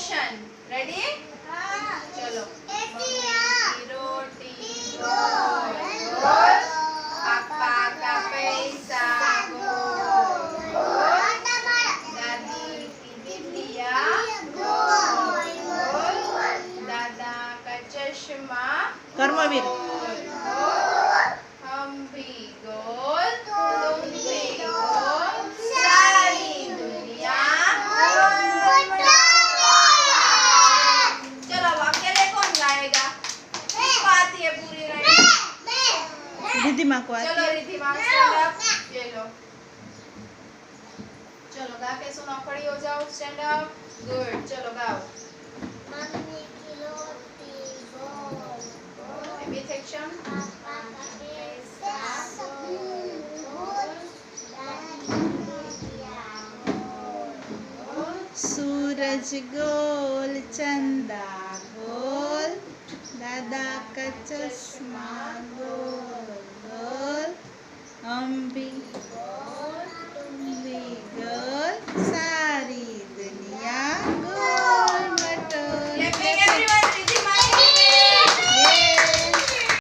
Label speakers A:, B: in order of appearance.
A: Action ready चलो mummy की रोटी गोल गोल पापा का पैसा गोल गोल दादी की बिंदिया गोल गोल दादा का चश्मा
B: कर्मवीर
A: गोल गोल हम भी गोल तुम भी गोल सारी दुनिया गोल। चलो अब अकेले कौन गाएगा? किसको आती है पूरी राइम?
B: रिद्धि माँ को आती
A: चलो
B: है।
A: रिद्धि माँ स्टैंड अप ये लो चलो गा के सुनाओ खड़ी हो जाओ स्टैंड अप गुड चलो गाओ
C: मम्मी की रोटी गोल गोल
A: विथ एक्शन
C: पापा का पैसा गोल गोल दादी की बिंदिया गोल गोल
B: सूरज गोल चंदा गोल दादा का चश्मा गोल गोल